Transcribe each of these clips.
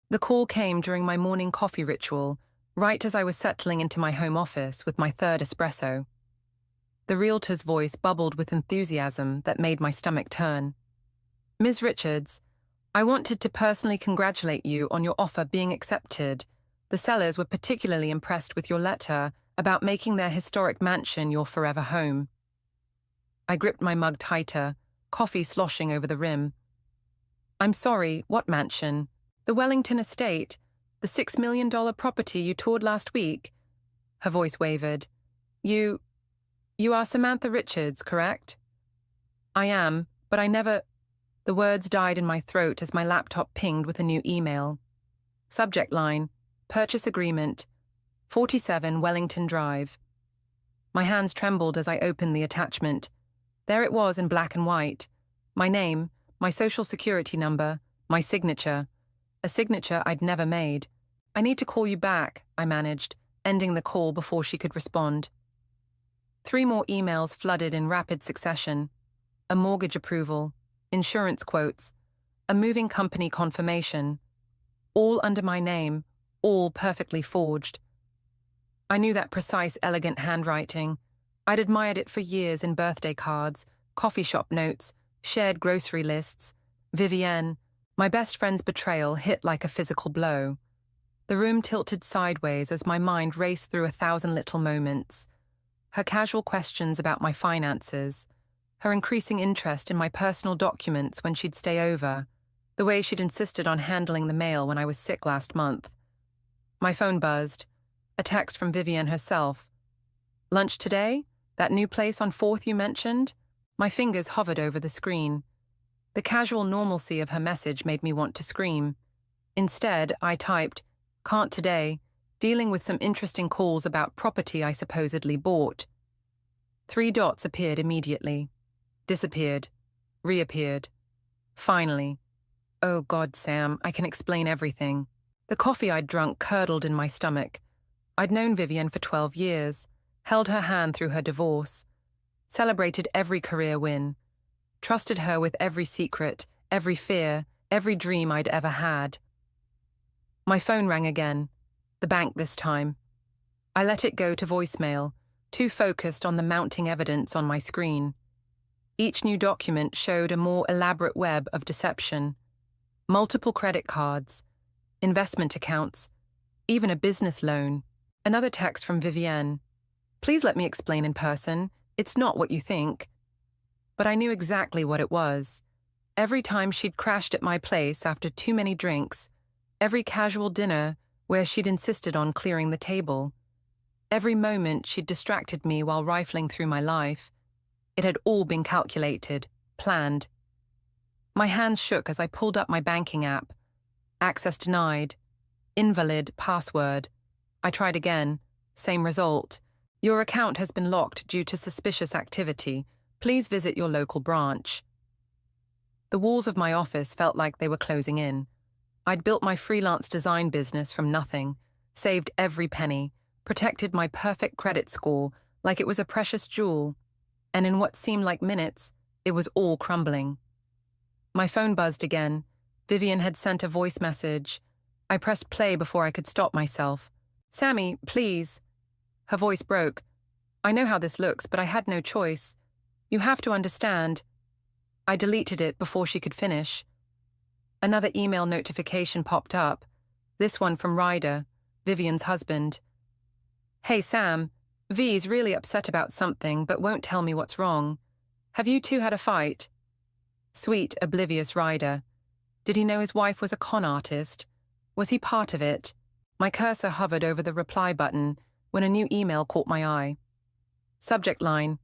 The call came during my morning coffee ritual, right as I was settling into my home office with my third espresso. The realtor's voice bubbled with enthusiasm that made my stomach turn. "Ms. Richards, I wanted to personally congratulate you on your offer being accepted. The sellers were particularly impressed with your letter about making their historic mansion your forever home." I gripped my mug tighter, coffee sloshing over the rim. "I'm sorry, what mansion?" "The Wellington estate, the $6 million property you toured last week." Her voice wavered. You are Samantha Richards, correct?" "I am, but I never—" The words died in my throat as my laptop pinged with a new email. Subject line, "Purchase agreement, 47 Wellington Drive." My hands trembled as I opened the attachment. There it was in black and white. My name, my social security number, my signature. A signature I'd never made. "I need to call you back," I managed, ending the call before she could respond. 3 more emails flooded in rapid succession. A mortgage approval, insurance quotes, a moving company confirmation. All under my name, all perfectly forged. I knew that precise, elegant handwriting. I'd admired it for years in birthday cards, coffee shop notes, shared grocery lists. Vivienne, my best friend's betrayal hit like a physical blow. The room tilted sideways as my mind raced through 1,000 little moments. Her casual questions about my finances, her increasing interest in my personal documents when she'd stay over, the way she'd insisted on handling the mail when I was sick last month. My phone buzzed. A text from Vivienne herself. "Lunch today? That new place on 4th you mentioned?" My fingers hovered over the screen. The casual normalcy of her message made me want to scream. Instead, I typed, "Can't today, dealing with some interesting calls about property I supposedly bought." 3 dots appeared immediately. Disappeared. Reappeared. Finally. "Oh God, Sam, I can explain everything." The coffee I'd drunk curdled in my stomach. I'd known Vivienne for 12 years, held her hand through her divorce, celebrated every career win, trusted her with every secret, every fear, every dream I'd ever had. My phone rang again, the bank this time. I let it go to voicemail, too focused on the mounting evidence on my screen. Each new document showed a more elaborate web of deception. Multiple credit cards, investment accounts, even a business loan. Another text from Vivienne. "Please let me explain in person. It's not what you think." But I knew exactly what it was. Every time she'd crashed at my place after too many drinks, every casual dinner where she'd insisted on clearing the table, every moment she'd distracted me while rifling through my life, it had all been calculated, planned. My hands shook as I pulled up my banking app. Access denied. Invalid password. I tried again. Same result. "Your account has been locked due to suspicious activity. Please visit your local branch." The walls of my office felt like they were closing in. I'd built my freelance design business from nothing, saved every penny, protected my perfect credit score like it was a precious jewel, and in what seemed like minutes, it was all crumbling. My phone buzzed again. Vivienne had sent a voice message. I pressed play before I could stop myself. "Sammy, please." Her voice broke. "I know how this looks, but I had no choice. You have to understand." I deleted it before she could finish. Another email notification popped up, this one from Ryder, Vivienne's husband. "Hey Sam, V's really upset about something but won't tell me what's wrong. Have you two had a fight?" Sweet, oblivious Ryder. Did he know his wife was a con artist? Was he part of it? My cursor hovered over the reply button when a new email caught my eye. Subject line,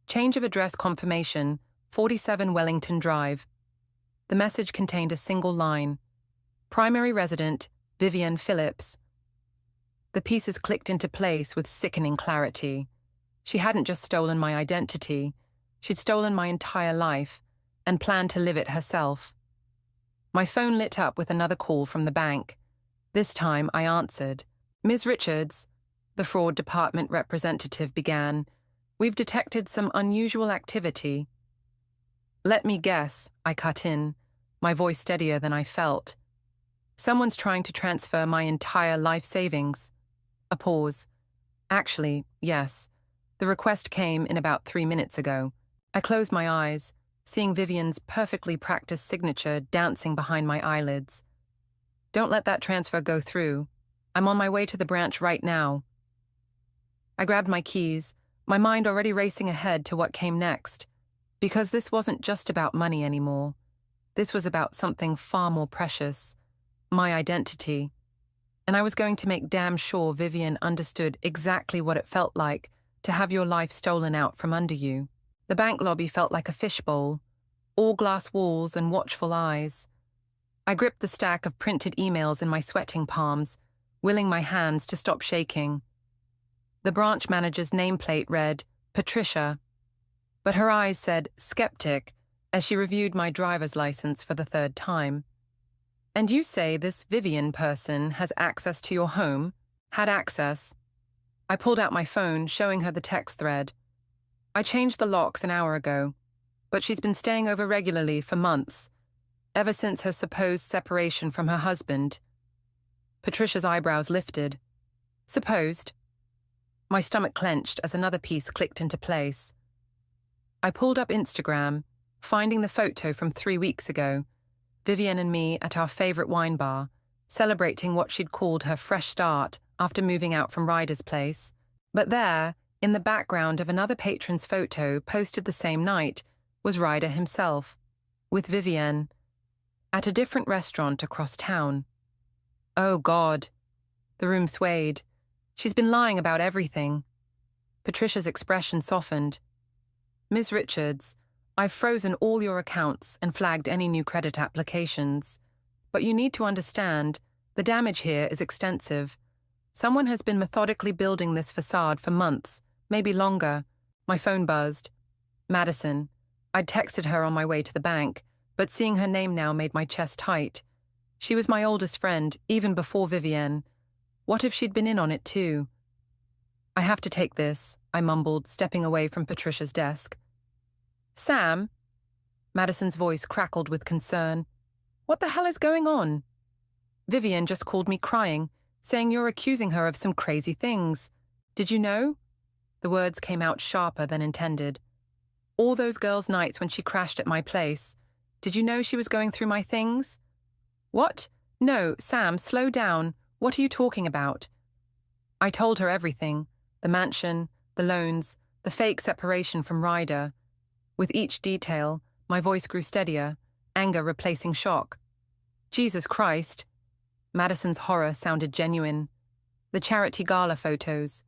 "Change of address confirmation, 47 Wellington Drive." The message contained a single line. "Primary resident, Vivienne Phillips." The pieces clicked into place with sickening clarity. She hadn't just stolen my identity. She'd stolen my entire life and planned to live it herself. My phone lit up with another call from the bank. This time I answered. "Ms. Richards," the fraud department representative began, "we've detected some unusual activity." "Let me guess," I cut in, my voice steadier than I felt. Someone's trying to transfer my entire life savings. A pause. Actually, yes. The request came in about 3 minutes ago. I closed my eyes, seeing Vivian's perfectly practiced signature dancing behind my eyelids. Don't let that transfer go through. I'm on my way to the branch right now. I grabbed my keys, my mind already racing ahead to what came next, because this wasn't just about money anymore. This was about something far more precious, my identity. And I was going to make damn sure Vivian understood exactly what it felt like to have your life stolen out from under you. The bank lobby felt like a fishbowl, all glass walls and watchful eyes. I gripped the stack of printed emails in my sweating palms, willing my hands to stop shaking. The branch manager's nameplate read, Patricia, but her eyes said, skeptic, as she reviewed my driver's license for the 3rd time. And you say this Vivian person has access to your home? Had access? I pulled out my phone, showing her the text thread. I changed the locks an hour ago, but she's been staying over regularly for months, ever since her supposed separation from her husband. Patricia's eyebrows lifted. Supposed? My stomach clenched as another piece clicked into place. I pulled up Instagram, finding the photo from 3 weeks ago, Vivian and me at our favorite wine bar, celebrating what she'd called her fresh start after moving out from Ryder's place. But there, in the background of another patron's photo posted the same night, was Ryder himself, with Vivian, at a different restaurant across town. Oh, God. The room swayed. She's been lying about everything. Patricia's expression softened. Ms. Richards, I've frozen all your accounts and flagged any new credit applications. But you need to understand, the damage here is extensive. Someone has been methodically building this facade for months, maybe longer. My phone buzzed. Madison. I'd texted her on my way to the bank, but seeing her name now made my chest tight. She was my oldest friend, even before Vivienne. What if she'd been in on it too? I have to take this, I mumbled, stepping away from Patricia's desk. Sam? Madison's voice crackled with concern. What the hell is going on? Vivian just called me crying, saying you're accusing her of some crazy things. Did you know? The words came out sharper than intended. All those girls' nights when she crashed at my place. Did you know she was going through my things? What? No, Sam, slow down. What are you talking about? I told her everything. The mansion, the loans, the fake separation from Ryder. With each detail, my voice grew steadier, anger replacing shock. Jesus Christ. Madison's horror sounded genuine. The charity gala photos.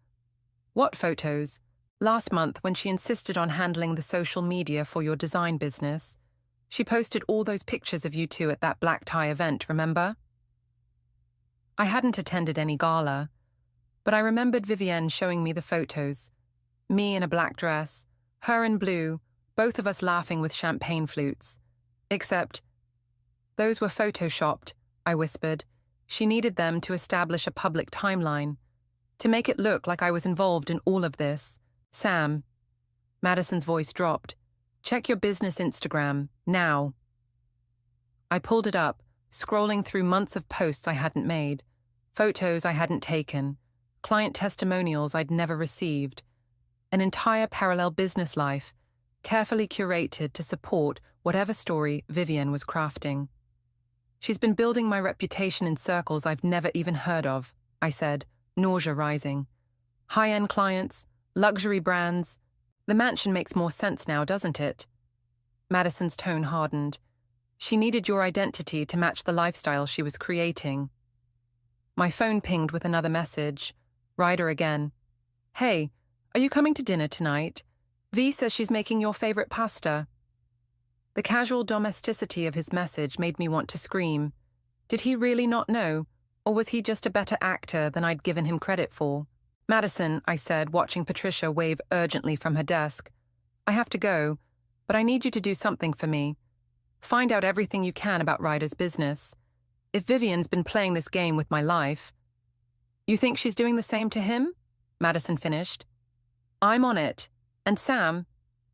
What photos? Last month, when she insisted on handling the social media for your design business, she posted all those pictures of you two at that black tie event, remember? I hadn't attended any gala, but I remembered Vivienne showing me the photos. Me in a black dress, her in blue, both of us laughing with champagne flutes. Except, those were photoshopped, I whispered. She needed them to establish a public timeline, to make it look like I was involved in all of this. Sam. Madison's voice dropped. Check your business Instagram, now. I pulled it up, scrolling through months of posts I hadn't made, photos I hadn't taken, client testimonials I'd never received, an entire parallel business life, carefully curated to support whatever story Vivian was crafting. She's been building my reputation in circles I've never even heard of, I said, nausea rising. High-end clients, luxury brands. The mansion makes more sense now, doesn't it? Madison's tone hardened. She needed your identity to match the lifestyle she was creating. My phone pinged with another message. Ryder again. Hey, are you coming to dinner tonight? V says she's making your favorite pasta. The casual domesticity of his message made me want to scream. Did he really not know, or was he just a better actor than I'd given him credit for? Madison, I said, watching Patricia wave urgently from her desk. I have to go, but I need you to do something for me. Find out everything you can about Ryder's business. If Vivian's been playing this game with my life. You think she's doing the same to him? Madison finished. I'm on it. And Sam,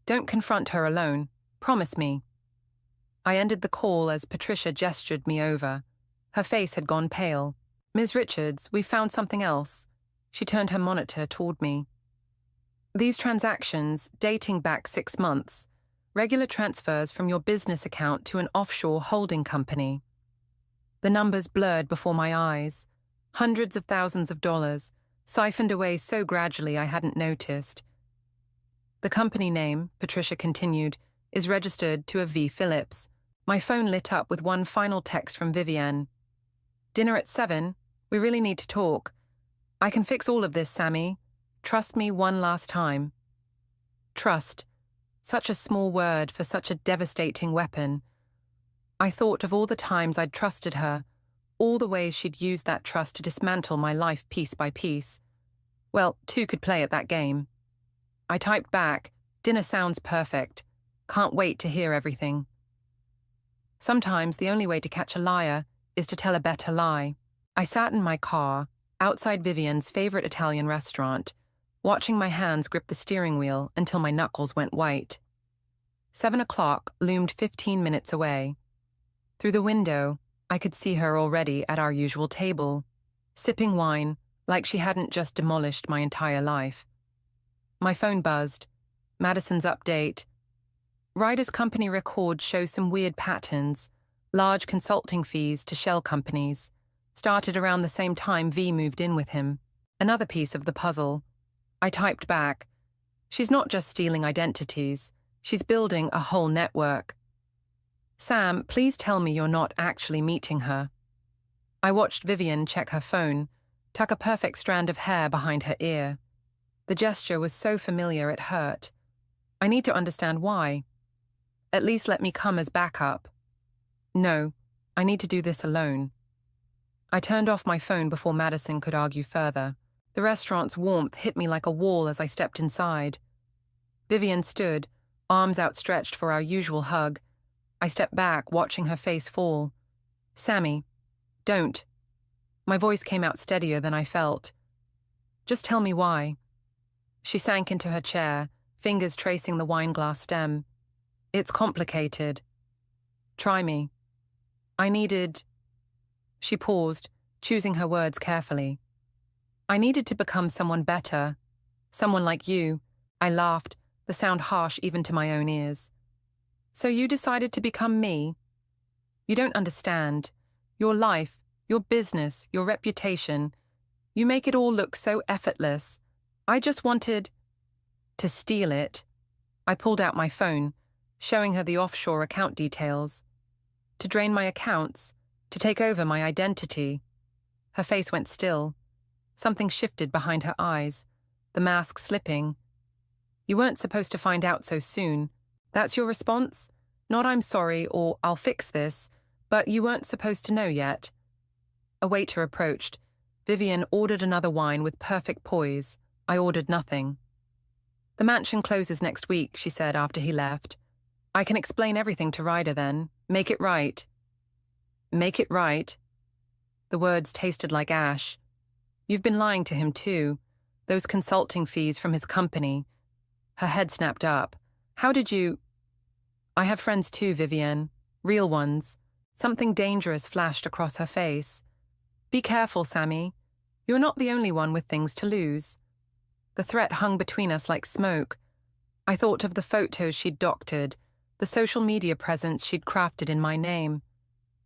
don't confront her alone. Promise me. I ended the call as Patricia gestured me over. Her face had gone pale. "Ms. Richards, we've found something else." She turned her monitor toward me. "These transactions, dating back 6 months, regular transfers from your business account to an offshore holding company." The numbers blurred before my eyes. Hundreds of thousands of dollars, siphoned away so gradually I hadn't noticed. "The company name," Patricia continued, "is registered to a V. Phillips." My phone lit up with one final text from Vivienne. "Dinner at 7. We really need to talk. I can fix all of this, Sammy. Trust me one last time." Trust. Such a small word for such a devastating weapon. I thought of all the times I'd trusted her, all the ways she'd used that trust to dismantle my life piece by piece. Well, two could play at that game. I typed back, "Dinner sounds perfect. Can't wait to hear everything." Sometimes the only way to catch a liar is to tell a better lie. I sat in my car, outside Vivienne's favorite Italian restaurant, watching my hands grip the steering wheel until my knuckles went white. 7 o'clock loomed 15 minutes away. Through the window, I could see her already at our usual table, sipping wine like she hadn't just demolished my entire life. My phone buzzed. Madison's update. Ryder's company records show some weird patterns. Large consulting fees to shell companies. Started around the same time V moved in with him. Another piece of the puzzle. I typed back, "She's not just stealing identities. She's building a whole network. Sam, please tell me you're not actually meeting her." I watched Vivienne check her phone, tuck a perfect strand of hair behind her ear. The gesture was so familiar it hurt. I need to understand why. At least let me come as backup. No, I need to do this alone. I turned off my phone before Madison could argue further. The restaurant's warmth hit me like a wall as I stepped inside. Vivienne stood, arms outstretched for our usual hug. I stepped back, watching her face fall. "Sammy, don't." My voice came out steadier than I felt. "Just tell me why." She sank into her chair, fingers tracing the wineglass stem. "It's complicated. Try me. I needed..." She paused, choosing her words carefully. "I needed to become someone better. Someone like you." I laughed, the sound harsh even to my own ears. "So you decided to become me? You don't understand. Your life, your business, your reputation. You make it all look so effortless. I just wanted to steal it." I pulled out my phone, showing her the offshore account details. "To drain my accounts, to take over my identity." Her face went still. Something shifted behind her eyes, the mask slipping. "You weren't supposed to find out so soon. That's your response? Not 'I'm sorry' or 'I'll fix this,' but you weren't supposed to know yet." A waiter approached. Vivienne ordered another wine with perfect poise. I ordered nothing. "The mansion closes next week," she said after he left. "I can explain everything to Ryder then. Make it right." "Make it right?" The words tasted like ash. "You've been lying to him too. Those consulting fees from his company." Her head snapped up. "How did you..." "I have friends too, Vivienne. Real ones." Something dangerous flashed across her face. "Be careful, Sammy. You're not the only one with things to lose." The threat hung between us like smoke. I thought of the photos she'd doctored, the social media presence she'd crafted in my name.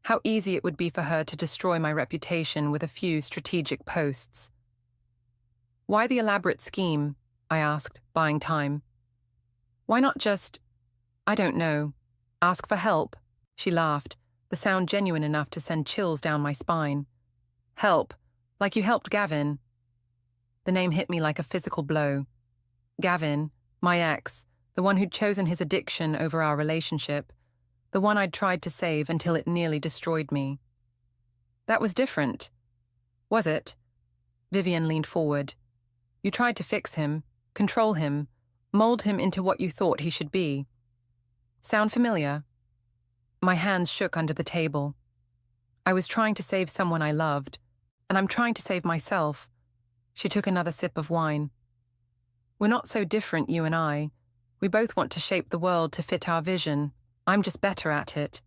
How easy it would be for her to destroy my reputation with a few strategic posts. "Why the elaborate scheme?" I asked, buying time. "Why not just, I don't know, ask for help?" She laughed, the sound genuine enough to send chills down my spine. "Help? Like you helped Gavin?" The name hit me like a physical blow. Gavin, my ex, the one who'd chosen his addiction over our relationship, the one I'd tried to save until it nearly destroyed me. "That was different." "Was it?" Vivienne leaned forward. "You tried to fix him, control him, mold him into what you thought he should be. Sound familiar?" My hands shook under the table. "I was trying to save someone I loved, and I'm trying to save myself." She took another sip of wine. "We're not so different, you and I. We both want to shape the world to fit our vision. I'm just better at it."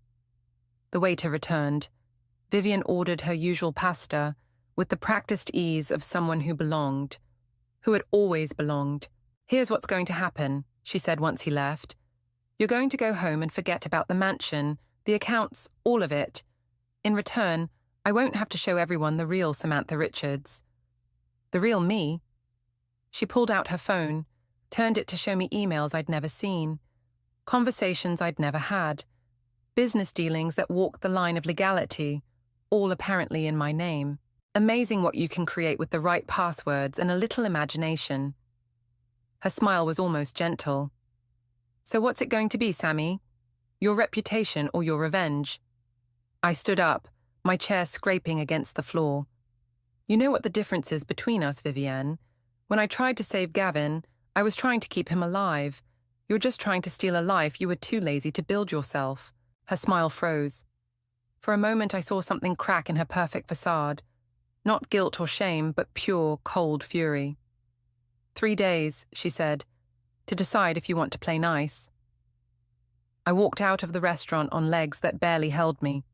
The waiter returned. Vivian ordered her usual pasta with the practiced ease of someone who belonged, who had always belonged. "Here's what's going to happen," she said once he left. "You're going to go home and forget about the mansion, the accounts, all of it. In return, I won't have to show everyone the real Samantha Richards." "The real me?" She pulled out her phone, turned it to show me emails I'd never seen, conversations I'd never had, business dealings that walked the line of legality, all apparently in my name. Amazing what you can create with the right passwords and a little imagination. Her smile was almost gentle. "So what's it going to be, Sammy? Your reputation or your revenge?" I stood up, my chair scraping against the floor. "You know what the difference is between us, Vivienne. When I tried to save Gavin, I was trying to keep him alive. You're just trying to steal a life you were too lazy to build yourself." Her smile froze. For a moment I saw something crack in her perfect facade. Not guilt or shame, but pure, cold fury. "3 days," she said, "to decide if you want to play nice." I walked out of the restaurant on legs that barely held me.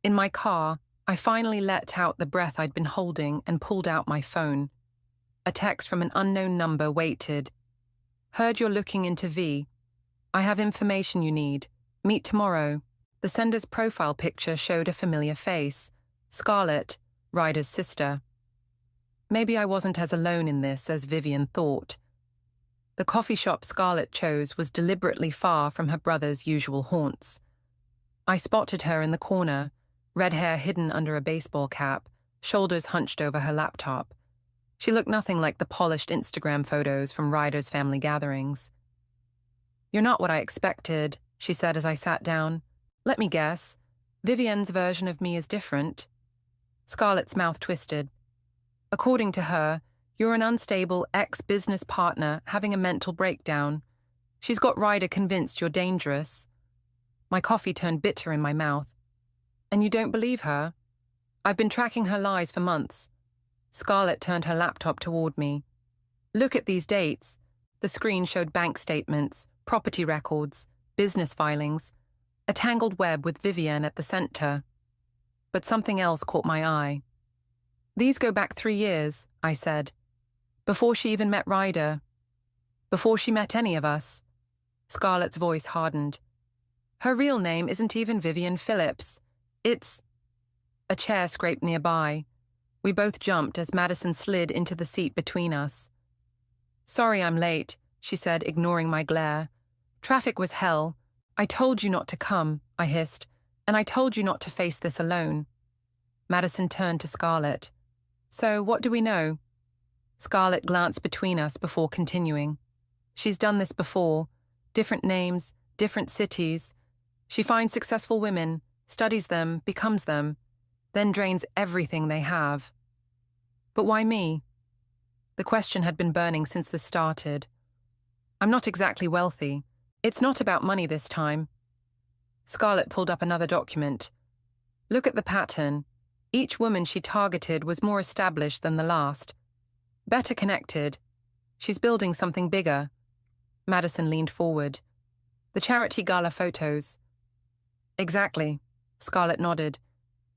In my car, I finally let out the breath I'd been holding and pulled out my phone. A text from an unknown number waited. "Heard you're looking into V. I have information you need. Meet tomorrow." The sender's profile picture showed a familiar face. Scarlett, Ryder's sister. Maybe I wasn't as alone in this as Vivian thought. The coffee shop Scarlett chose was deliberately far from her brother's usual haunts. I spotted her in the corner, red hair hidden under a baseball cap, shoulders hunched over her laptop. She looked nothing like the polished Instagram photos from Ryder's family gatherings. "You're not what I expected," she said as I sat down. "Let me guess. Vivienne's version of me is different." Scarlett's mouth twisted. "According to her, you're an unstable ex-business partner having a mental breakdown. She's got Ryder convinced you're dangerous." My coffee turned bitter in my mouth. "And you don't believe her?" "I've been tracking her lies for months." Scarlett turned her laptop toward me. "Look at these dates." The screen showed bank statements, property records, business filings, a tangled web with Vivienne at the center. But something else caught my eye. "These go back 3 years," I said. "Before she even met Ryder. Before she met any of us." Scarlett's voice hardened. "Her real name isn't even Vivian Phillips. It's—" A chair scraped nearby. We both jumped as Madison slid into the seat between us. "Sorry I'm late," she said, ignoring my glare. "Traffic was hell. I told you not to come," I hissed, "and I told you not to face this alone." Madison turned to Scarlett. "So, what do we know?" Scarlett glanced between us before continuing. "She's done this before. Different names, different cities. She finds successful women, studies them, becomes them, then drains everything they have." "But why me?" The question had been burning since this started. "I'm not exactly wealthy. It's not about money this time." Scarlett pulled up another document. "Look at the pattern. Each woman she targeted was more established than the last. Better connected. She's building something bigger." Madison leaned forward. "The charity gala photos." "Exactly," Scarlett nodded.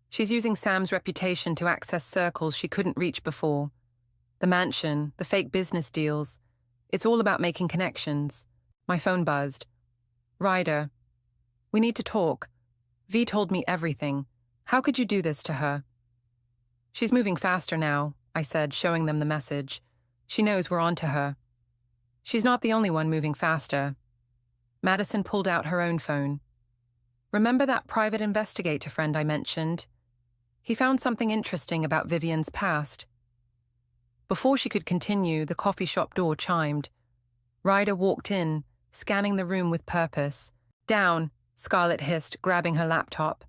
"She's using Sam's reputation to access circles she couldn't reach before. The mansion, the fake business deals. It's all about making connections." My phone buzzed. "Ryder. We need to talk. V told me everything. How could you do this to her?" "She's moving faster now," I said, showing them the message. "She knows we're on to her." "She's not the only one moving faster." Madison pulled out her own phone. "Remember that private investigator friend I mentioned? He found something interesting about Vivian's past." Before she could continue, the coffee shop door chimed. Ryder walked in, scanning the room with purpose. "Down," Scarlett hissed, grabbing her laptop.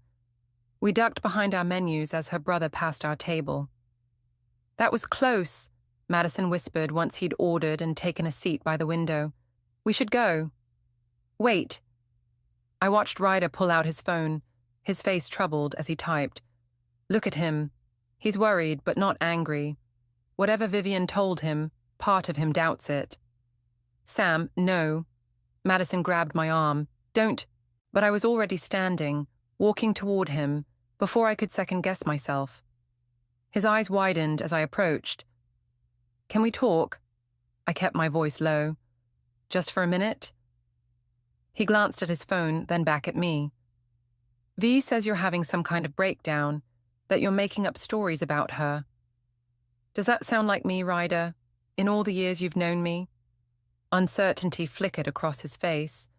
We ducked behind our menus as her brother passed our table. "That was close," Madison whispered once he'd ordered and taken a seat by the window. "We should go." "Wait." I watched Ryder pull out his phone, his face troubled as he typed. Look at him. He's worried, but not angry. Whatever Vivian told him, part of him doubts it. "Sam, no." Madison grabbed my arm. "Don't." But I was already standing, walking toward him, before I could second-guess myself. His eyes widened as I approached. "Can we talk?" I kept my voice low. "Just for a minute?" He glanced at his phone, then back at me. "V says you're having some kind of breakdown, that you're making up stories about her. Does that sound like me, Ryder, in all the years you've known me?" Uncertainty flickered across his face.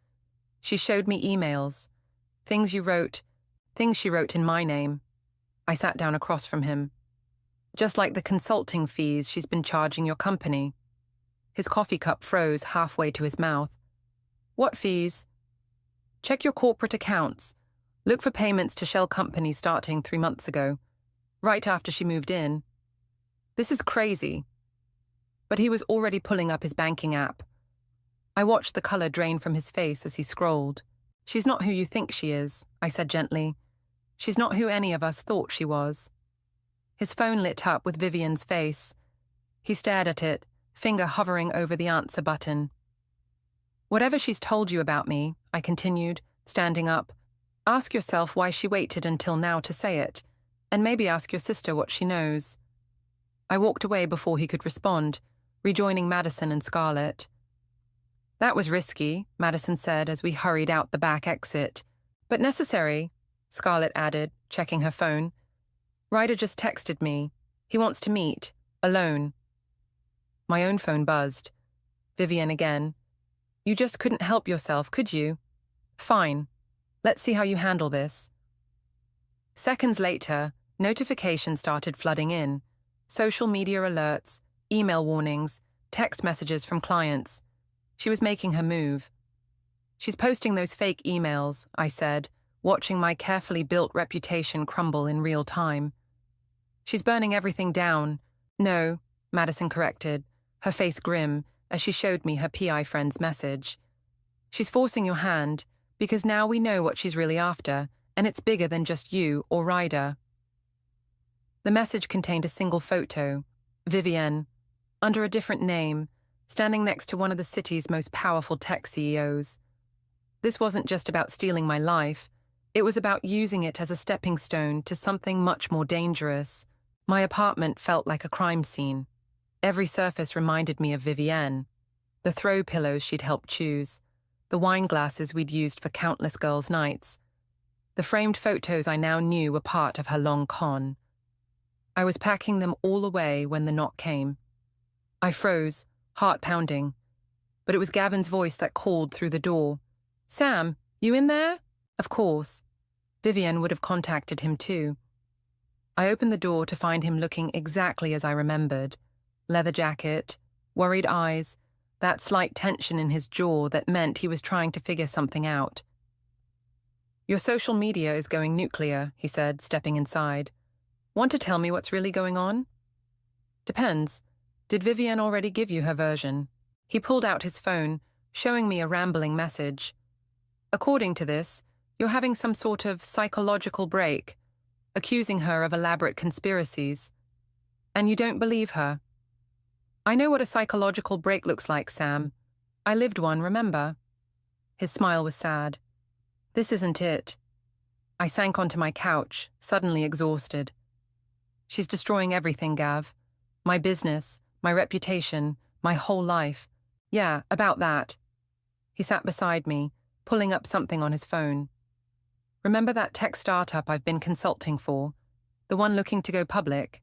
"She showed me emails, things she wrote in my name." I sat down across from him. "Just like the consulting fees she's been charging your company." His coffee cup froze halfway to his mouth. "What fees?" "Check your corporate accounts. Look for payments to shell companies starting 3 months ago, right after she moved in." "This is crazy." But he was already pulling up his banking app. I watched the color drain from his face as he scrolled. "She's not who you think she is," I said gently. "She's not who any of us thought she was." His phone lit up with Vivian's face. He stared at it, finger hovering over the answer button. "Whatever she's told you about me," I continued, standing up, "ask yourself why she waited until now to say it, and maybe ask your sister what she knows." I walked away before he could respond, rejoining Madison and Scarlett. "That was risky," Madison said as we hurried out the back exit. "But necessary," Scarlett added, checking her phone. "Ryder just texted me. He wants to meet, alone." My own phone buzzed. Vivian again. "You just couldn't help yourself, could you? Fine. Let's see how you handle this." Seconds later, notifications started flooding in. Social media alerts, email warnings, text messages from clients. She was making her move. "She's posting those fake emails," I said, watching my carefully built reputation crumble in real time. "She's burning everything down." "No," Madison corrected, her face grim as she showed me her PI friend's message. "She's forcing your hand, because now we know what she's really after, and it's bigger than just you or Ryder." The message contained a single photo, Vivienne, under a different name, standing next to one of the city's most powerful tech CEOs. This wasn't just about stealing my life, it was about using it as a stepping stone to something much more dangerous. My apartment felt like a crime scene. Every surface reminded me of Vivienne. The throw pillows she'd helped choose, the wine glasses we'd used for countless girls' nights. The framed photos I now knew were part of her long con. I was packing them all away when the knock came. I froze, heart pounding, but it was Gavin's voice that called through the door. "Sam, you in there?" Of course. Vivian would have contacted him too. I opened the door to find him looking exactly as I remembered. Leather jacket, worried eyes, that slight tension in his jaw that meant he was trying to figure something out. "Your social media is going nuclear," he said, stepping inside. "Want to tell me what's really going on?" "Depends. Did Vivian already give you her version?" He pulled out his phone, showing me a rambling message. "According to this, you're having some sort of psychological break, accusing her of elaborate conspiracies. And you don't believe her." "I know what a psychological break looks like, Sam. I lived one, remember?" His smile was sad. "This isn't it." I sank onto my couch, suddenly exhausted. "She's destroying everything, Gav. My business, my reputation, my whole life. Yeah, about that." He sat beside me, pulling up something on his phone. "Remember that tech startup I've been consulting for? The one looking to go public?"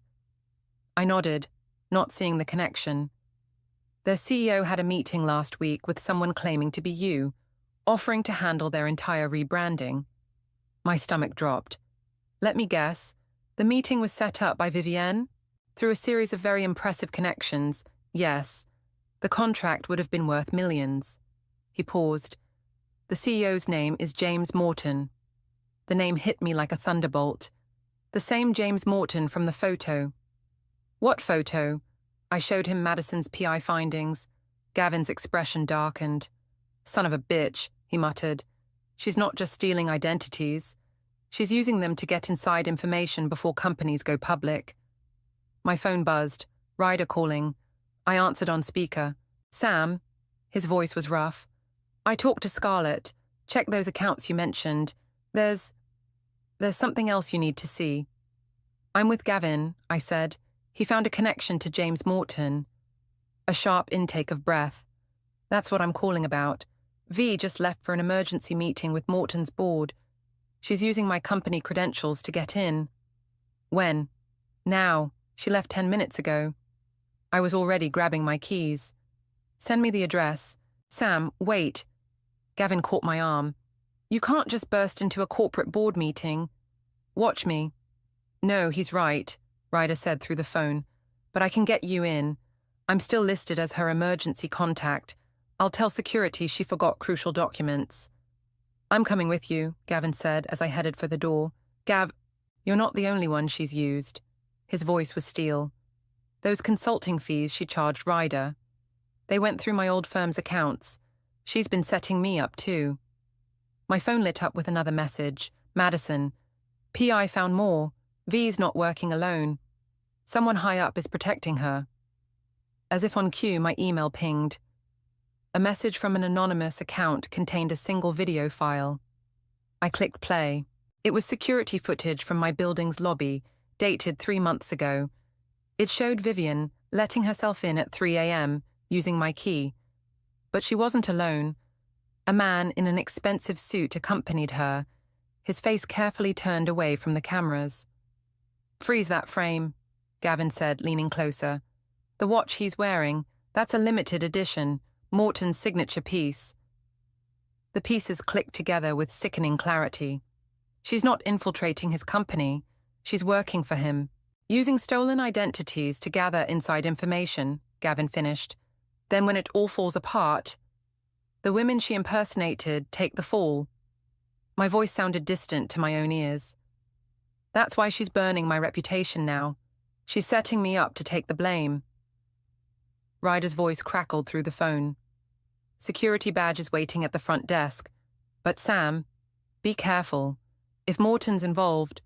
I nodded, not seeing the connection. "Their CEO had a meeting last week with someone claiming to be you, offering to handle their entire rebranding." My stomach dropped. "Let me guess. The meeting was set up by Vivienne? Through a series of very impressive connections, yes. The contract would have been worth millions." He paused. "The CEO's name is James Morton." The name hit me like a thunderbolt. The same James Morton from the photo. "What photo?" I showed him Madison's PI findings. Gavin's expression darkened. "Son of a bitch," he muttered. "She's not just stealing identities. She's using them to get inside information before companies go public." My phone buzzed. Ryder calling. I answered on speaker. "Sam?" His voice was rough. "I talked to Scarlett. Check those accounts you mentioned. There's..." There's something else you need to see. I'm with Gavin, I said. He found a connection to James Morton. A sharp intake of breath. That's what I'm calling about. V just left for an emergency meeting with Morton's board. She's using my company credentials to get in. When? Now. She left 10 minutes ago. I was already grabbing my keys. Send me the address. Sam, wait. Gavin caught my arm. You can't just burst into a corporate board meeting. Watch me. No, he's right, Ryder said through the phone. But I can get you in. I'm still listed as her emergency contact. I'll tell security she forgot crucial documents. I'm coming with you, Gavin said as I headed for the door. Gav, you're not the only one she's used. His voice was steel. Those consulting fees she charged Ryder. They went through my old firm's accounts. She's been setting me up too. My phone lit up with another message. Madison. PI found more. V's not working alone. Someone high up is protecting her. As if on cue, my email pinged. A message from an anonymous account contained a single video file. I clicked play. It was security footage from my building's lobby, dated 3 months ago. It showed Vivian letting herself in at 3 a.m. using my key. But she wasn't alone. A man in an expensive suit accompanied her, his face carefully turned away from the cameras. Freeze that frame, Gavin said, leaning closer. The watch he's wearing, that's a limited edition, Morton's signature piece. The pieces clicked together with sickening clarity. She's not infiltrating his company. She's working for him. Using stolen identities to gather inside information, Gavin finished. Then when it all falls apart, the women she impersonated take the fall. My voice sounded distant to my own ears. That's why she's burning my reputation now. She's setting me up to take the blame. Ryder's voice crackled through the phone. Security badge is waiting at the front desk. But Sam, be careful. If Morton's involved...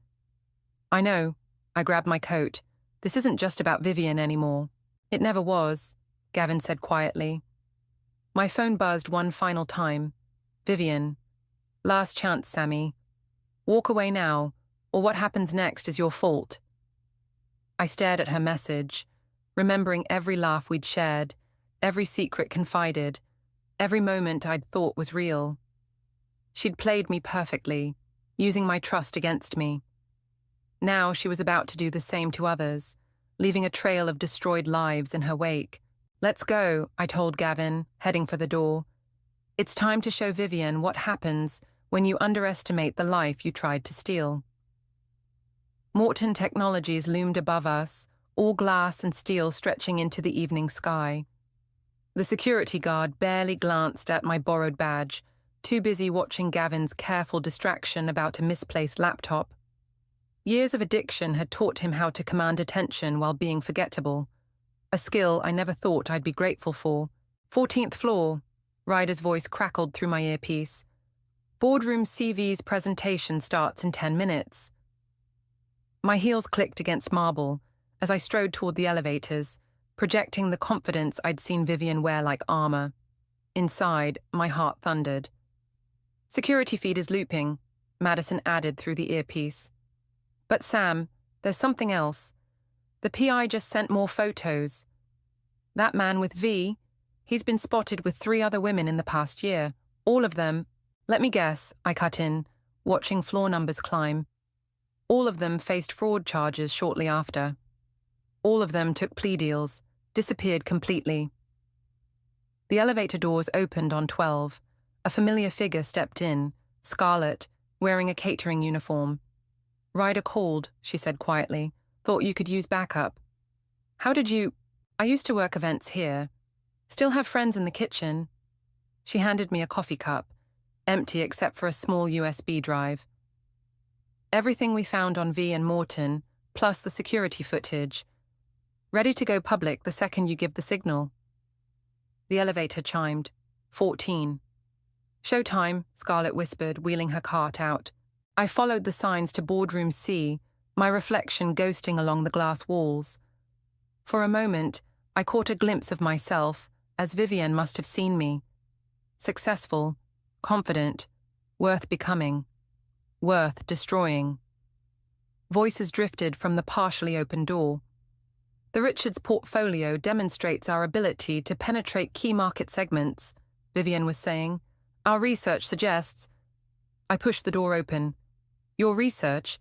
I know. I grabbed my coat. This isn't just about Vivian anymore. It never was, Gavin said quietly. My phone buzzed one final time. Vivian. Last chance, Sammy. Walk away now, or what happens next is your fault. I stared at her message, remembering every laugh we'd shared, every secret confided, every moment I'd thought was real. She'd played me perfectly, using my trust against me. Now she was about to do the same to others, leaving a trail of destroyed lives in her wake. Let's go, I told Gavin, heading for the door. It's time to show Vivian what happens when you underestimate the life you tried to steal. Morton Technologies loomed above us, all glass and steel stretching into the evening sky. The security guard barely glanced at my borrowed badge, too busy watching Gavin's careful distraction about a misplaced laptop. Years of addiction had taught him how to command attention while being forgettable, a skill I never thought I'd be grateful for. 14th floor, Ryder's voice crackled through my earpiece. Boardroom CV's presentation starts in 10 minutes. My heels clicked against marble as I strode toward the elevators, projecting the confidence I'd seen Vivian wear like armor. Inside, my heart thundered. Security feed is looping, Madison added through the earpiece. But Sam, there's something else. The PI just sent more photos. That man with V, he's been spotted with 3 other women in the past year. All of them, let me guess, I cut in, watching floor numbers climb. All of them faced fraud charges shortly after. All of them took plea deals, disappeared completely. The elevator doors opened on 12. A familiar figure stepped in, scarlet, wearing a catering uniform. Ryder called, she said quietly. Thought you could use backup. How did you... I used to work events here. Still have friends in the kitchen. She handed me a coffee cup, empty except for a small USB drive. Everything we found on V and Morton, plus the security footage. Ready to go public the second you give the signal. The elevator chimed. 14. Showtime, Scarlett whispered, wheeling her cart out. I followed the signs to Boardroom C, my reflection ghosting along the glass walls. For a moment, I caught a glimpse of myself, as Vivian must have seen me. Successful, confident, worth becoming. worth destroying. Voices drifted from the partially open door. The Richards portfolio demonstrates our ability to penetrate key market segments, Vivian was saying. Our research suggests... I pushed the door open. Your research?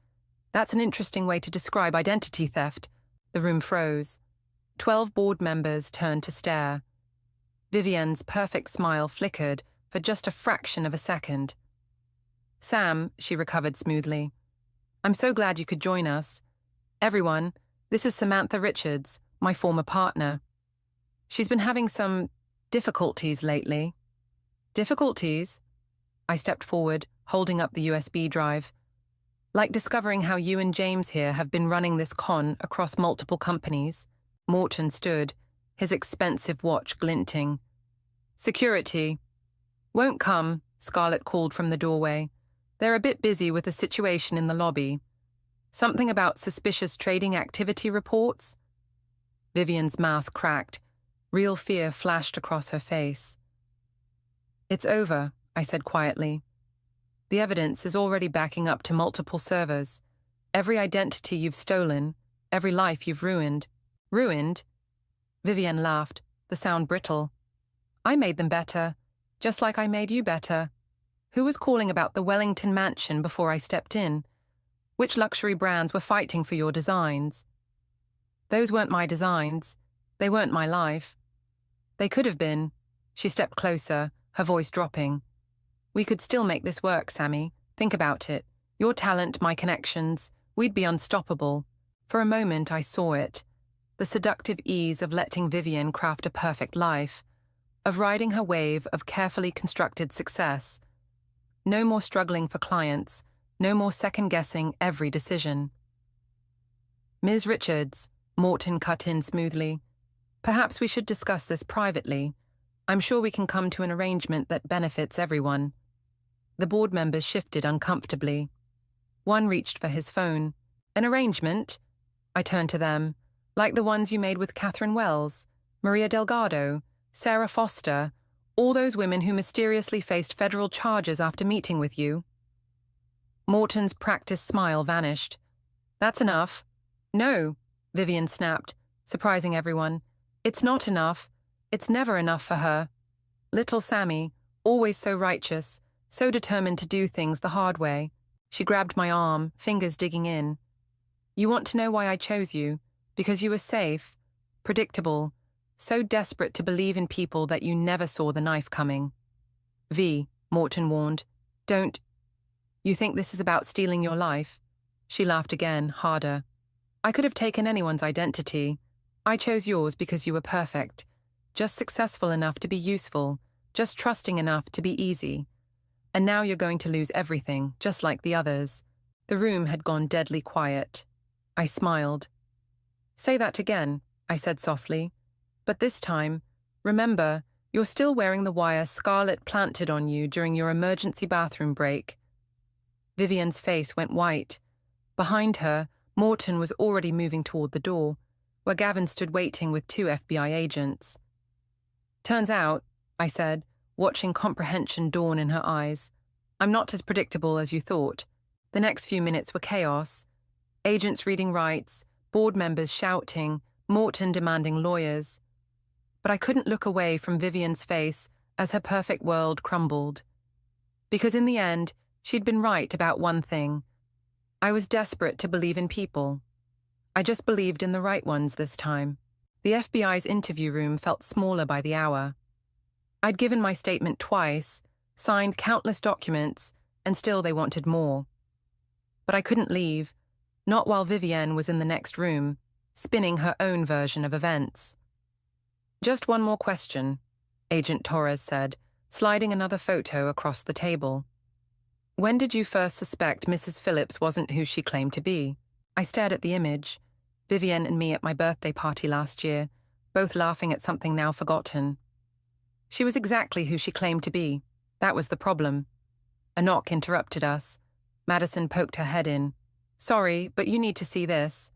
That's an interesting way to describe identity theft. The room froze. 12 board members turned to stare. Vivian's perfect smile flickered for just a fraction of a second. Sam, she recovered smoothly. I'm so glad you could join us. Everyone, this is Samantha Richards, my former partner. She's been having some difficulties lately. Difficulties? I stepped forward, holding up the USB drive. Like discovering how you and James here have been running this con across multiple companies. Morton stood, his expensive watch glinting. Security. Won't come, Scarlett called from the doorway. They're a bit busy with a situation in the lobby. Something about suspicious trading activity reports? Vivian's mask cracked. Real fear flashed across her face. It's over, I said quietly. The evidence is already backing up to multiple servers. Every identity you've stolen, every life you've ruined. Ruined? Vivian laughed, the sound brittle. I made them better, just like I made you better. Who was calling about the Wellington mansion before I stepped in? Which luxury brands were fighting for your designs? Those weren't my designs. They weren't my life. They could have been. She stepped closer, her voice dropping. We could still make this work, Sammy. Think about it. Your talent, my connections. We'd be unstoppable. For a moment I saw it. The seductive ease of letting Vivian craft a perfect life. Of riding her wave of carefully constructed success. No more struggling for clients. No more second-guessing every decision. Ms. Richards, Morton cut in smoothly. Perhaps we should discuss this privately. I'm sure we can come to an arrangement that benefits everyone. The board members shifted uncomfortably. One reached for his phone. An arrangement? I turned to them. Like the ones you made with Catherine Wells, Maria Delgado, Sarah Foster, all those women who mysteriously faced federal charges after meeting with you. Morton's practiced smile vanished. That's enough. No, Vivian snapped, surprising everyone. It's not enough. It's never enough for her. Little Sammy, always so righteous, so determined to do things the hard way. She grabbed my arm, fingers digging in. You want to know why I chose you? Because you were safe, predictable, so desperate to believe in people that you never saw the knife coming. V, Morton warned. Don't. You think this is about stealing your life? She laughed again, harder. I could have taken anyone's identity. I chose yours because you were perfect. Just successful enough to be useful, just trusting enough to be easy. And now you're going to lose everything, just like the others. The room had gone deadly quiet. I smiled. Say that again, I said softly. But this time, remember, you're still wearing the wire Scarlett planted on you during your emergency bathroom break. Vivian's face went white. Behind her, Morton was already moving toward the door, where Gavin stood waiting with 2 FBI agents. Turns out, I said, watching comprehension dawn in her eyes, I'm not as predictable as you thought. The next few minutes were chaos. Agents reading rights, board members shouting, Morton demanding lawyers. But I couldn't look away from Vivian's face as her perfect world crumbled. Because in the end, she'd been right about one thing. I was desperate to believe in people. I just believed in the right ones this time. The FBI's interview room felt smaller by the hour. I'd given my statement twice, signed countless documents, and still they wanted more. But I couldn't leave, not while Vivian was in the next room, spinning her own version of events. Just one more question, Agent Torres said, sliding another photo across the table. When did you first suspect Mrs. Phillips wasn't who she claimed to be? I stared at the image, Vivian and me at my birthday party last year, both laughing at something now forgotten. She was exactly who she claimed to be. That was the problem. A knock interrupted us. Madison poked her head in. Sorry, but you need to see this.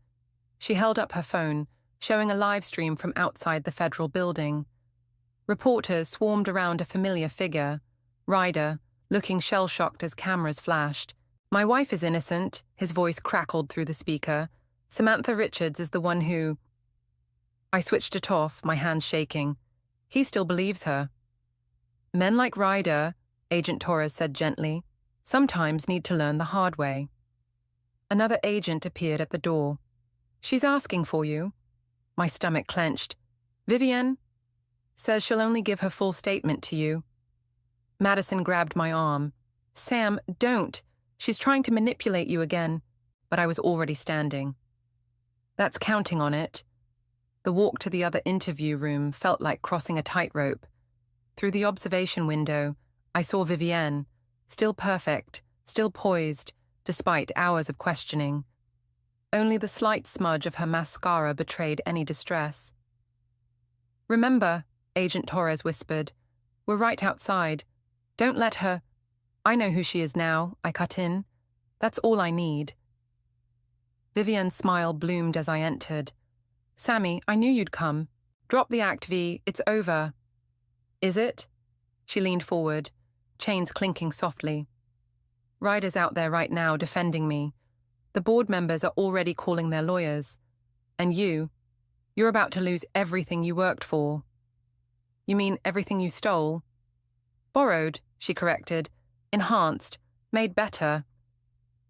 She held up her phone, showing a live stream from outside the federal building. Reporters swarmed around a familiar figure, Ryder, looking shell-shocked as cameras flashed. My wife is innocent, his voice crackled through the speaker. Samantha Richards is the one who... I switched it off, my hands shaking. He still believes her. Men like Ryder, Agent Torres said gently, sometimes need to learn the hard way. Another agent appeared at the door. She's asking for you. My stomach clenched. Vivienne? Says she'll only give her full statement to you. Madison grabbed my arm. Sam, don't. She's trying to manipulate you again. But I was already standing. That's counting on it. The walk to the other interview room felt like crossing a tightrope. Through the observation window, I saw Vivienne, still perfect, still poised, despite hours of questioning. Only the slight smudge of her mascara betrayed any distress. Remember, Agent Torres whispered, we're right outside. Don't let her... I know who she is now, I cut in. That's all I need. Vivienne's smile bloomed as I entered. Sammy, I knew you'd come. Drop the act, V, it's over. Is it? She leaned forward, chains clinking softly. Ryder's out there right now defending me. The board members are already calling their lawyers. And you're about to lose everything you worked for. You mean everything you stole? Borrowed, she corrected. Enhanced, made better.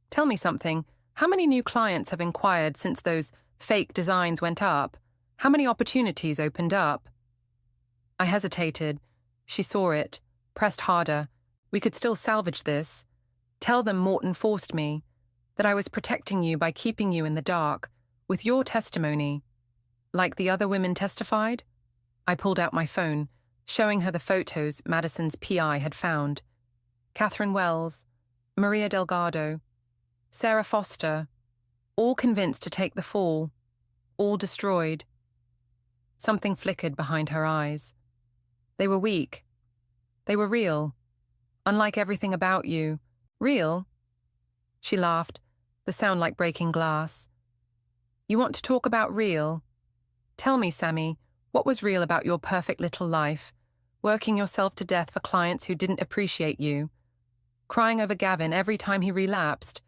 Tell me something. How many new clients have inquired since those fake designs went up? How many opportunities opened up? I hesitated. She saw it, pressed harder. We could still salvage this. Tell them Morton forced me, that I was protecting you by keeping you in the dark, with your testimony. Like the other women testified? I pulled out my phone, showing her the photos Madison's PI had found. Catherine Wells, Maria Delgado, Sarah Foster, all convinced to take the fall, all destroyed. Something flickered behind her eyes. They were weak. They were real. Unlike everything about you. Real? She laughed, the sound like breaking glass. You want to talk about real? Tell me, Sammy, what was real about your perfect little life, working yourself to death for clients who didn't appreciate you, crying over Gavin every time he relapsed?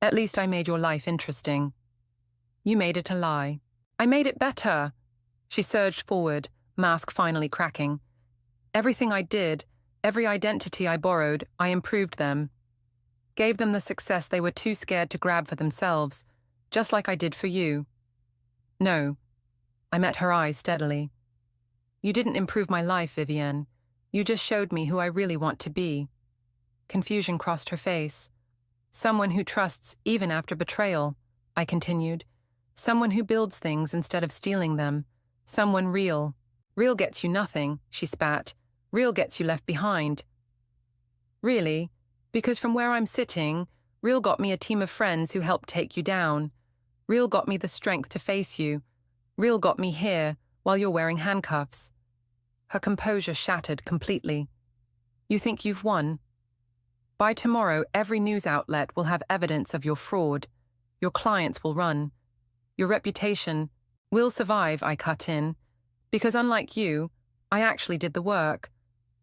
At least I made your life interesting. You made it a lie. I made it better. She surged forward, mask finally cracking. Everything I did, every identity I borrowed, I improved them. Gave them the success they were too scared to grab for themselves, just like I did for you. No. I met her eyes steadily. You didn't improve my life, Vivienne. You just showed me who I really want to be. Confusion crossed her face. Someone who trusts even after betrayal, I continued. Someone who builds things instead of stealing them. Someone real. Real gets you nothing, she spat. Real gets you left behind. Really? Because from where I'm sitting, real got me a team of friends who helped take you down. Real got me the strength to face you. Real got me here, while you're wearing handcuffs. Her composure shattered completely. You think you've won? By tomorrow, every news outlet will have evidence of your fraud. Your clients will run. Your reputation will survive, I cut in. Because unlike you, I actually did the work.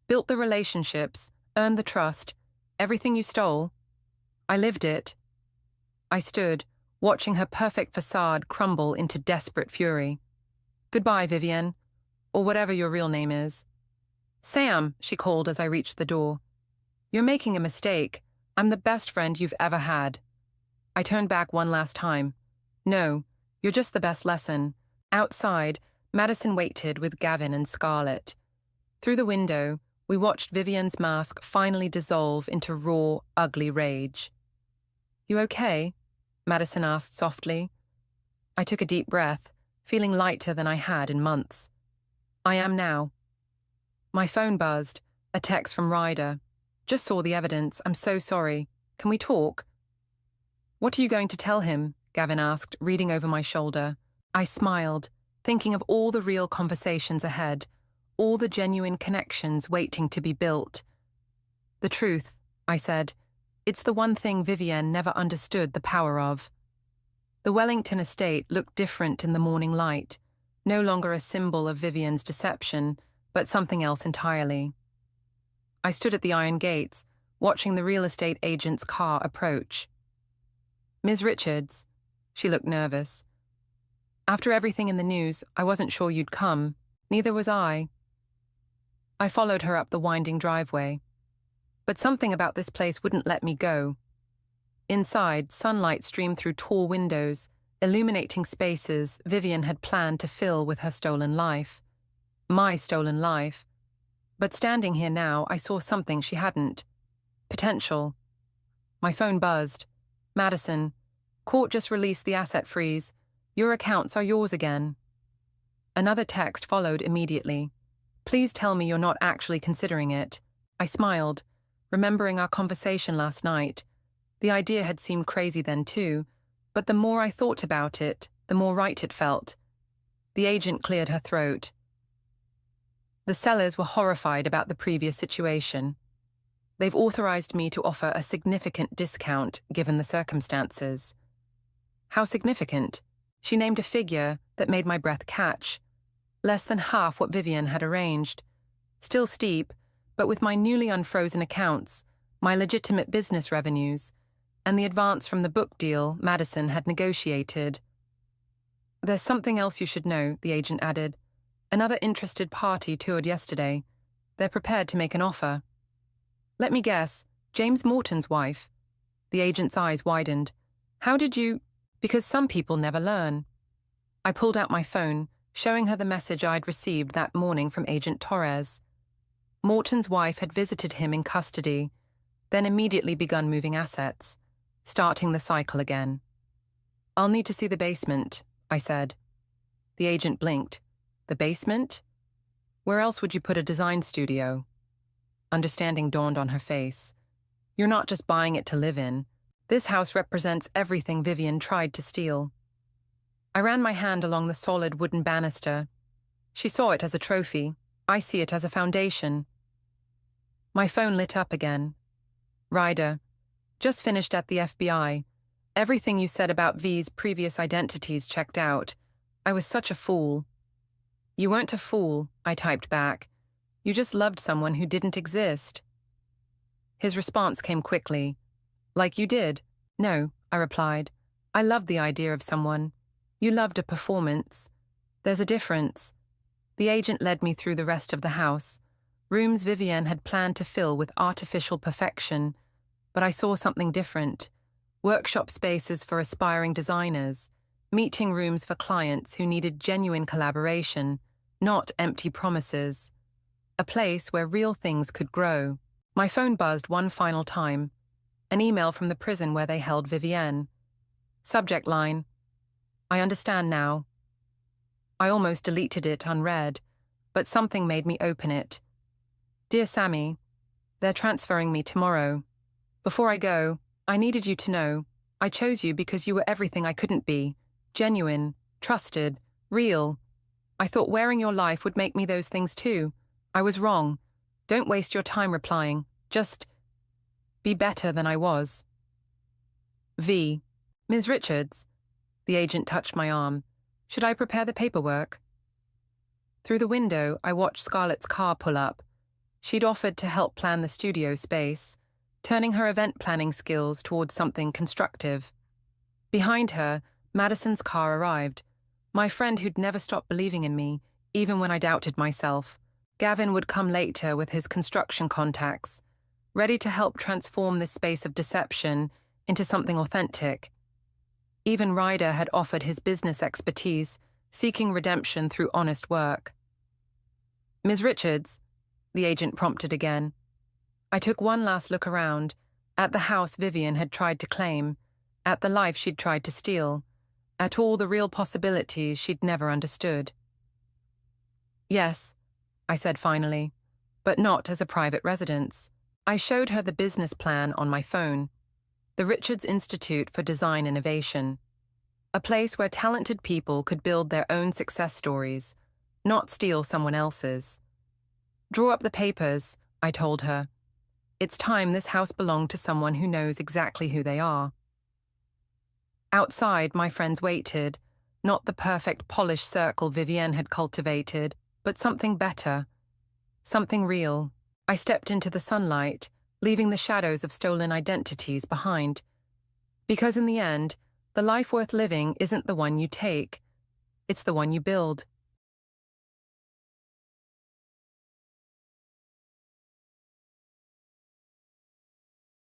Built the relationships, earned the trust. Everything you stole. I lived it. I stood, watching her perfect facade crumble into desperate fury. Goodbye, Vivienne, or whatever your real name is. Sam, she called as I reached the door. You're making a mistake. I'm the best friend you've ever had. I turned back one last time. No, you're just the best lesson. Outside, Madison waited with Gavin and Scarlett. Through the window, we watched Vivienne's mask finally dissolve into raw, ugly rage. You okay? Madison asked softly. I took a deep breath, feeling lighter than I had in months. I am now. My phone buzzed, a text from Ryder. Just saw the evidence. I'm so sorry. Can we talk? What are you going to tell him? Gavin asked, reading over my shoulder. I smiled, thinking of all the real conversations ahead, all the genuine connections waiting to be built. The truth, I said. It's the one thing Vivienne never understood the power of. The Wellington estate looked different in the morning light, no longer a symbol of Vivienne's deception, but something else entirely. I stood at the iron gates, watching the real estate agent's car approach. "Ms. Richards," she looked nervous. "After everything in the news, I wasn't sure you'd come. Neither was I." I followed her up the winding driveway. But something about this place wouldn't let me go. Inside, sunlight streamed through tall windows, illuminating spaces Vivian had planned to fill with her stolen life. My stolen life. But standing here now, I saw something she hadn't. Potential. My phone buzzed. "Madison, court just released the asset freeze. Your accounts are yours again." Another text followed immediately. "Please tell me you're not actually considering it." I smiled, remembering our conversation last night. The idea had seemed crazy then too, but the more I thought about it, the more right it felt. The agent cleared her throat. "The sellers were horrified about the previous situation. They've authorized me to offer a significant discount given the circumstances." How significant? She named a figure that made my breath catch. Less than half what Vivian had arranged. Still steep, but with my newly unfrozen accounts, my legitimate business revenues, and the advance from the book deal Madison had negotiated. "There's something else you should know," the agent added. "Another interested party toured yesterday. They're prepared to make an offer." "Let me guess, James Morton's wife?" The agent's eyes widened. "How did you—" "Because some people never learn." I pulled out my phone, showing her the message I'd received that morning from Agent Torres. Morton's wife had visited him in custody, then immediately begun moving assets, starting the cycle again. "I'll need to see the basement," I said. The agent blinked. "The basement? Where else would you put a design studio?" Understanding dawned on her face. "You're not just buying it to live in. This house represents everything Vivian tried to steal." I ran my hand along the solid wooden banister. She saw it as a trophy. I see it as a foundation. My phone lit up again. "Ryder, just finished at the FBI. Everything you said about V's previous identities checked out. I was such a fool." "You weren't a fool," I typed back. "You just loved someone who didn't exist." His response came quickly. "Like you did." "No," I replied. "I loved the idea of someone. You loved a performance. There's a difference." The agent led me through the rest of the house. Rooms Vivian had planned to fill with artificial perfection, but I saw something different. Workshop spaces for aspiring designers, meeting rooms for clients who needed genuine collaboration, not empty promises. A place where real things could grow. My phone buzzed one final time. An email from the prison where they held Vivienne. Subject line: "I understand now." I almost deleted it unread, but something made me open it. "Dear Sammy, they're transferring me tomorrow. Before I go, I needed you to know I chose you because you were everything I couldn't be. Genuine, trusted, real. I thought wearing your life would make me those things too. I was wrong. Don't waste your time replying. Just be better than I was. V. Ms. Richards." The agent touched my arm. "Should I prepare the paperwork?" Through the window, I watched Scarlett's car pull up. She'd offered to help plan the studio space, turning her event planning skills towards something constructive. Behind her, Madison's car arrived. My friend who'd never stopped believing in me, even when I doubted myself. Gavin would come later with his construction contacts, ready to help transform this space of deception into something authentic. Even Ryder had offered his business expertise, seeking redemption through honest work. "Ms. Richards," the agent prompted again. I took one last look around, at the house Vivian had tried to claim, at the life she'd tried to steal, at all the real possibilities she'd never understood. "Yes," I said finally, "but not as a private residence." I showed her the business plan on my phone. The Richards Institute for Design Innovation. A place where talented people could build their own success stories, not steal someone else's. "Draw up the papers," I told her. "It's time this house belonged to someone who knows exactly who they are." Outside, my friends waited, not the perfect polished circle Vivienne had cultivated, but something better, something real. I stepped into the sunlight, leaving the shadows of stolen identities behind. Because in the end, the life worth living isn't the one you take, it's the one you build.